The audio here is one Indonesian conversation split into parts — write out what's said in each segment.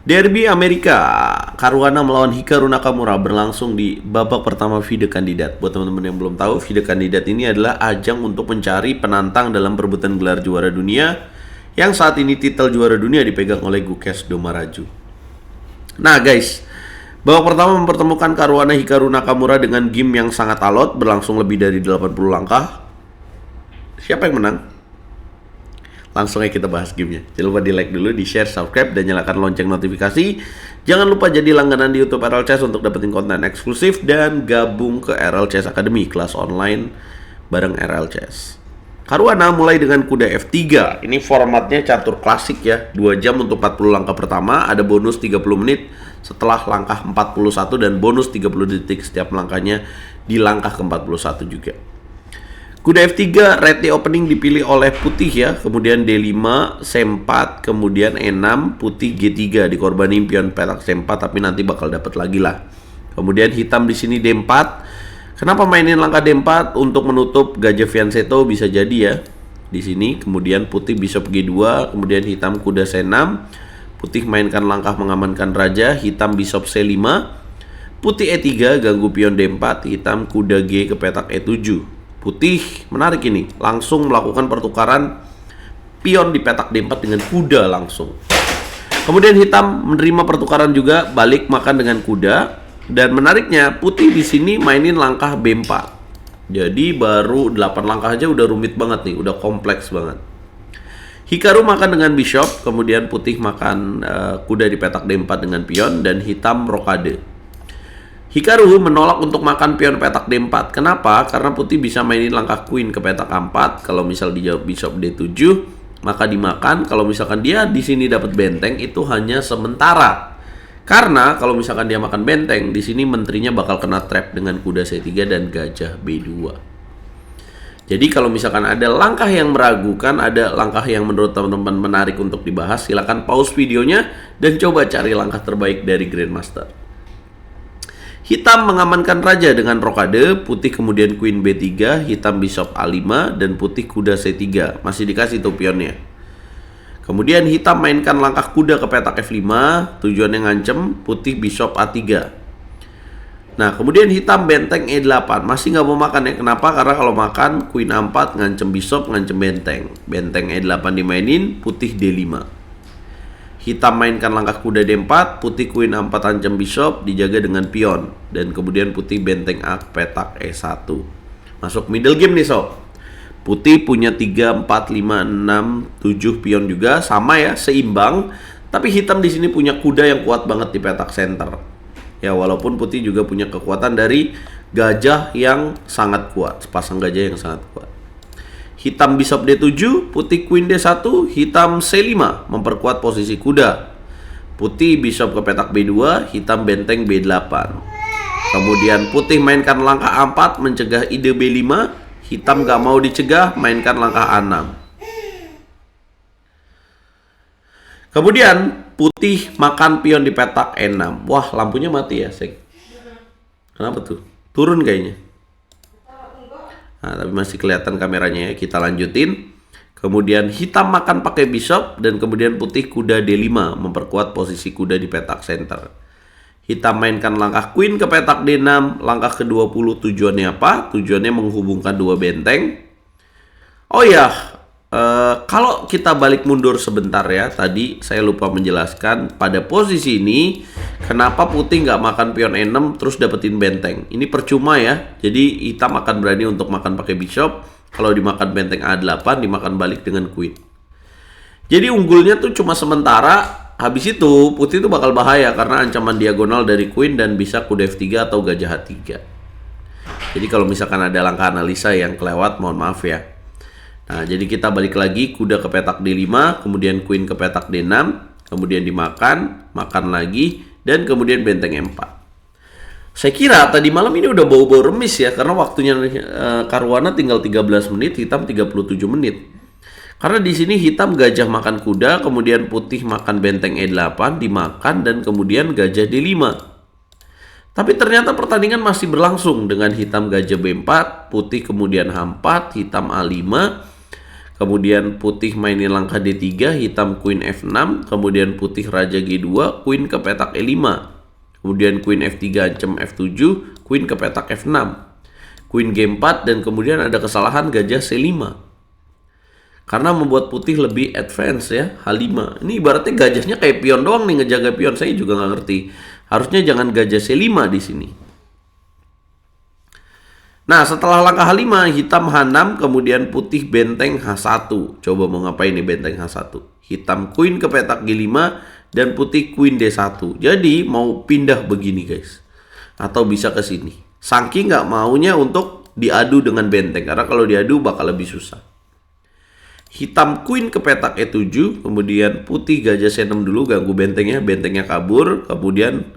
Derby Amerika, Caruana melawan Hikaru Nakamura berlangsung di babak pertama FIDE kandidat. Buat teman-teman yang belum tahu, FIDE kandidat ini adalah ajang untuk mencari penantang dalam perebutan gelar juara dunia, yang saat ini titel juara dunia dipegang oleh Gukes Domaraju. Nah guys, babak pertama mempertemukan Caruana Hikaru Nakamura dengan game yang sangat alot, berlangsung lebih dari 80 langkah. Siapa yang menang? Langsung aja kita bahas gamenya. Jangan lupa di like dulu, di share, subscribe, dan nyalakan lonceng notifikasi. Jangan lupa jadi langganan di YouTube RL Chess untuk dapetin konten eksklusif dan gabung ke RL Chess Academy, kelas online bareng RL Chess. Caruana mulai dengan kuda F3. Ini formatnya catur klasik ya. 2 jam untuk 40 langkah pertama, ada bonus 30 menit setelah langkah 41 dan bonus 30 detik setiap langkahnya di langkah ke-41 juga. Kuda F3, rete opening dipilih oleh putih ya, kemudian D5, C4, kemudian E6, putih G3 dikorbanin pion petak C4 tapi nanti bakal dapat lagi lah. Kemudian hitam di sini D4. Kenapa mainin langkah D4? Untuk menutup gajah fianchetto bisa jadi ya. Di sini kemudian putih bishop G2, kemudian hitam kuda C6. Putih mainkan langkah mengamankan raja, hitam bishop C5. Putih E3 ganggu pion D4, hitam kuda G ke petak E7. Putih menarik ini, langsung melakukan pertukaran pion di petak D4 dengan kuda langsung. Kemudian hitam menerima pertukaran juga, balik makan dengan kuda. Dan menariknya, putih di sini mainin langkah B4. Jadi baru 8 langkah aja udah rumit banget nih, udah kompleks banget. Hikaru makan dengan bishop, kemudian putih makan kuda di petak D4 dengan pion, dan hitam rokade. Hikaru menolak untuk makan pion petak D4. Kenapa? Karena putih bisa mainin langkah queen ke petak A4. Kalau misal dijawab bishop D7, maka dimakan. Kalau misalkan dia di sini dapat benteng, itu hanya sementara. Karena kalau misalkan dia makan benteng, di sini menterinya bakal kena trap dengan kuda C3 dan gajah B2. Jadi kalau misalkan ada langkah yang meragukan, ada langkah yang menurut teman-teman menarik untuk dibahas, silakan pause videonya dan coba cari langkah terbaik dari Grandmaster. Hitam mengamankan raja dengan rokade, putih kemudian queen B3, hitam bishop A5, dan putih kuda C3. Masih dikasih tuh pionnya. Kemudian hitam mainkan langkah kuda ke petak F5, tujuannya ngancem, putih bishop A3. Nah, kemudian hitam benteng E8. Masih nggak mau makan ya. Kenapa? Karena kalau makan, queen A4, ngancem bishop, ngancem benteng. Benteng E8 dimainin, putih D5. Hitam mainkan langkah kuda D4, putih queen A4 ancam bishop, dijaga dengan pion. Dan kemudian putih benteng A petak E1. Masuk middle game nih sob. Putih punya 3, 4, 5, 6, 7 pion juga, sama ya, seimbang. Tapi hitam di sini punya kuda yang kuat banget di petak center. Ya walaupun putih juga punya kekuatan dari gajah yang sangat kuat, sepasang gajah yang sangat kuat. Hitam bishop D7, putih queen D1, hitam C5 memperkuat posisi kuda. Putih bishop ke petak B2, hitam benteng B8. Kemudian putih mainkan langkah A4 mencegah ide B5, hitam gak mau dicegah, mainkan langkah A6. Kemudian putih makan pion di petak E6. Wah, lampunya mati ya, Sek. Kenapa tuh? Turun kayaknya. Nah, tapi masih kelihatan kameranya ya. Kita lanjutin. Kemudian hitam makan pakai bishop dan kemudian putih kuda D5 memperkuat posisi kuda di petak center. Hitam mainkan langkah queen ke petak D6, langkah ke-20 tujuannya apa? Tujuannya menghubungkan dua benteng. Oh ya, kalau kita balik mundur sebentar ya, tadi saya lupa menjelaskan pada posisi ini kenapa putih nggak makan pion E6 terus dapetin benteng. Ini percuma ya. Jadi hitam akan berani untuk makan pakai bishop. Kalau dimakan benteng A8, dimakan balik dengan queen. Jadi unggulnya tuh cuma sementara. Habis itu putih itu bakal bahaya karena ancaman diagonal dari queen dan bisa kuda F3 atau gajah H3. Jadi kalau misalkan ada langkah analisa yang kelewat, mohon maaf ya. Nah, jadi kita balik lagi, kuda ke petak D5, kemudian queen ke petak D6, kemudian dimakan, makan lagi, dan kemudian benteng E4. Saya kira tadi malam ini udah bau-bau remis ya, karena waktunya Caruana tinggal 13 menit, hitam 37 menit. Karena di sini hitam gajah makan kuda, kemudian putih makan benteng E8, dimakan, dan kemudian gajah D5. Tapi ternyata pertandingan masih berlangsung dengan hitam gajah B4, putih kemudian H4, hitam A5, Kemudian putih mainin langkah D3, hitam queen F6, kemudian putih raja G2, queen ke petak E5. Kemudian queen F3 ancam F7, queen ke petak F6. Queen G4 dan kemudian ada kesalahan gajah C5. Karena membuat putih lebih advance ya, H5. Ini ibaratnya gajahnya kayak pion doang nih, ngejaga pion. Saya juga nggak ngerti. Harusnya jangan gajah C5 di sini. Nah, setelah langkah H5, hitam H6, kemudian putih benteng H1. Coba mau ngapain nih benteng H1? Hitam queen ke petak G5 dan putih queen D1. Jadi mau pindah begini guys. Atau bisa ke sini. Saking nggak maunya untuk diadu dengan benteng. Karena kalau diadu bakal lebih susah. Hitam queen ke petak E7, kemudian putih gajah C6 dulu, ganggu bentengnya kabur, kemudian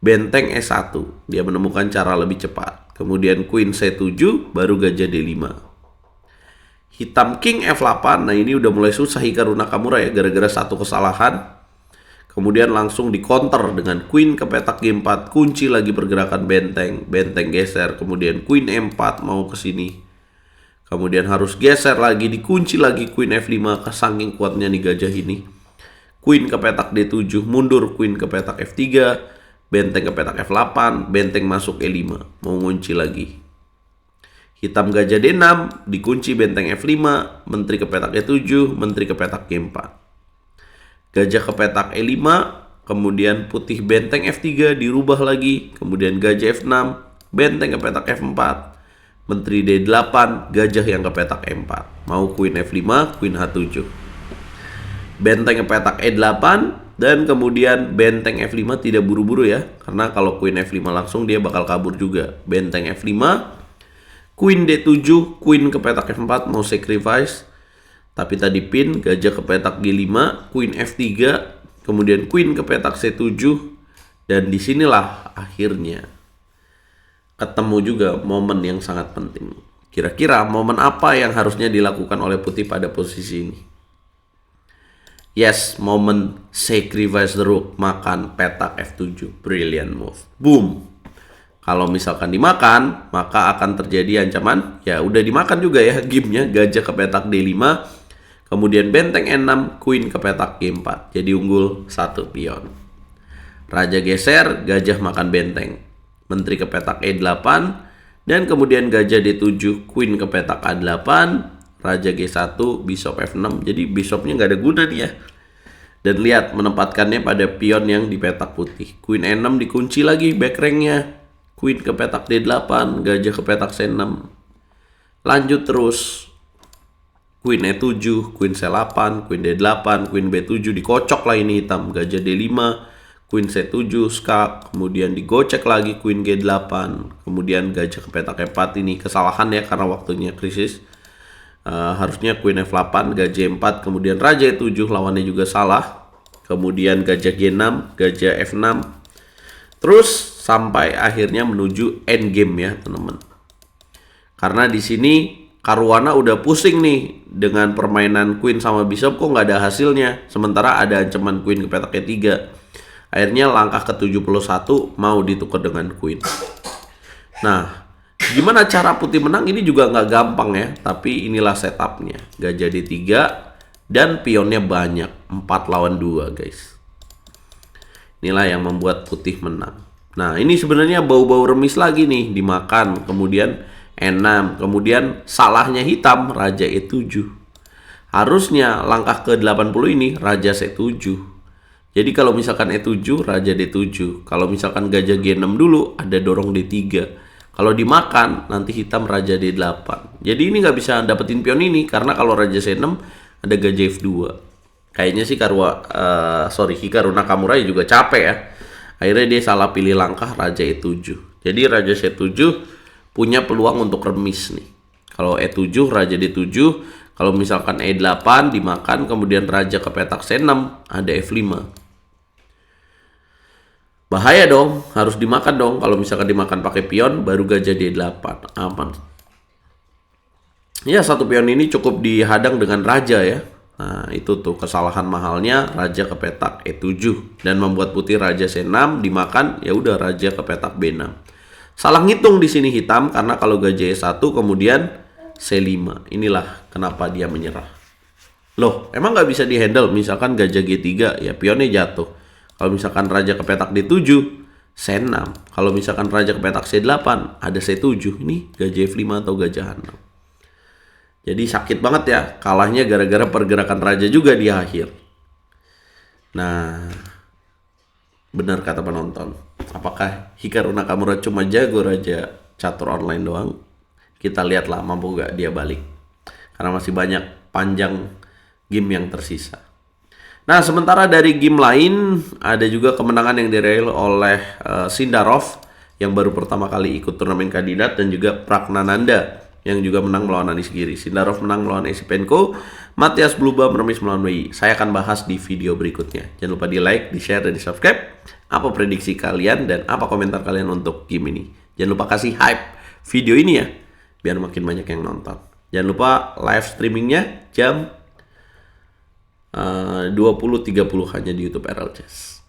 benteng E1. Dia menemukan cara lebih cepat. Kemudian queen C7, baru gajah D5. Hitam king F8, nah ini udah mulai susah Hikaru Nakamura ya, gara-gara satu kesalahan. Kemudian langsung di counter dengan queen ke petak G4, kunci lagi pergerakan benteng geser, kemudian queen E4 mau ke sini. Kemudian harus geser lagi, dikunci lagi queen F5, saking kuatnya nih gajah ini. Queen ke petak D7, mundur queen ke petak F3, benteng ke petak F8, benteng masuk E5, mau ngunci lagi. Hitam gajah D6, dikunci benteng F5, menteri ke petak E7, menteri ke petak G4. Gajah ke petak E5, kemudian putih benteng F3, dirubah lagi, kemudian gajah F6, benteng ke petak F4, menteri D8, gajah yang ke petak E4. Mau queen F5, queen H7. Benteng ke petak E8, dan kemudian benteng F5 tidak buru-buru ya. Karena kalau queen F5 langsung dia bakal kabur juga. Benteng F5, queen D7, queen ke petak F4 mau sacrifice. Tapi tadi pin, gajah ke petak G5, queen F3, kemudian queen ke petak C7. Dan disinilah akhirnya ketemu juga momen yang sangat penting. Kira-kira momen apa yang harusnya dilakukan oleh putih pada posisi ini? Yes, momen sacrifice the rook, makan petak F7. Brilliant move. Boom. Kalau misalkan dimakan, maka akan terjadi ancaman. Ya udah dimakan juga ya gamenya. Gajah ke petak D5. Kemudian benteng E6, queen ke petak G4. Jadi unggul 1 pion. Raja geser, gajah makan benteng. Menteri ke petak E8. Dan kemudian gajah D7, queen ke petak A8. Raja G1, bishop F6. Jadi bishopnya nggak ada guna nih ya. Dan lihat menempatkannya pada pion yang di petak putih. Queen E6 dikunci lagi backrank-nya. Queen ke petak D8, gajah ke petak C6. Lanjut terus. Queen E7, Queen C8, Queen D8, Queen B7 dikocok lah ini hitam. Gajah D5, Queen C7, skak. Kemudian digocek lagi Queen G8. Kemudian gajah ke petak E4 ini kesalahan ya karena waktunya krisis. Harusnya queen F8, gajah E4, kemudian raja E7 lawannya juga salah. Kemudian gajah G6, gajah F6. Terus sampai akhirnya menuju endgame ya teman-teman. Karena di sini Caruana udah pusing nih dengan permainan queen sama bishop kok nggak ada hasilnya. Sementara ada ancaman queen ke petak E3. Akhirnya langkah ke-71 mau ditukar dengan queen. Nah, gimana cara putih menang ini juga nggak gampang ya. Tapi inilah setupnya. Gajah D3 dan pionnya banyak. 4 lawan 2 guys. Inilah yang membuat putih menang. Nah ini sebenarnya bau-bau remis lagi nih. Dimakan. Kemudian E6. Kemudian salahnya hitam. Raja E7. Harusnya langkah ke-80 ini Raja C7. Jadi kalau misalkan E7 Raja D7. Kalau misalkan gajah G6 dulu ada dorong D3. Kalau dimakan, nanti hitam Raja D8. Jadi ini nggak bisa dapetin pion ini. Karena kalau Raja C6, ada gajah F2. Kayaknya sih Hikaru Nakamura juga capek ya. Akhirnya dia salah pilih langkah Raja E7. Jadi Raja C7 punya peluang untuk remis nih. Kalau E7, Raja D7. Kalau misalkan E8 dimakan, kemudian Raja ke petak C6, ada F5. Bahaya dong, harus dimakan dong. Kalau misalkan dimakan pakai pion, baru gajah D8. Aman. Ya, satu pion ini cukup dihadang dengan raja ya. Nah, itu tuh kesalahan mahalnya raja ke petak E7. Dan membuat putih raja C6 dimakan, ya udah raja ke petak B6. Salah ngitung di sini hitam, karena kalau gajah E1 kemudian C5. Inilah kenapa dia menyerah. Loh, emang nggak bisa dihandle? Misalkan gajah G3, ya pionnya jatuh. Kalau misalkan raja ke petak D7, C6. Kalau misalkan raja ke petak C8, ada C7. Ini gajah F5 atau gajah H6. Jadi sakit banget ya, kalahnya gara-gara pergerakan raja juga di akhir. Nah, benar kata penonton. Apakah Hikaru Nakamura cuma jago raja catur online doang? Kita lihatlah mampu gak dia balik. Karena masih banyak panjang game yang tersisa. Nah, sementara dari game lain ada juga kemenangan yang diraih oleh Sindarov yang baru pertama kali ikut turnamen kandidat, dan juga Pragnananda yang juga menang melawan Anis Giri. Sindarov menang melawan Esipenko, Matias Bluba meremis melawan WI. Saya akan bahas di video berikutnya. Jangan lupa di like, di share, dan di subscribe. Apa prediksi kalian dan apa komentar kalian untuk game ini? Jangan lupa kasih hype video ini ya, biar makin banyak yang nonton. Jangan lupa live streamingnya jam 20.30 hanya di YouTube RL Chess.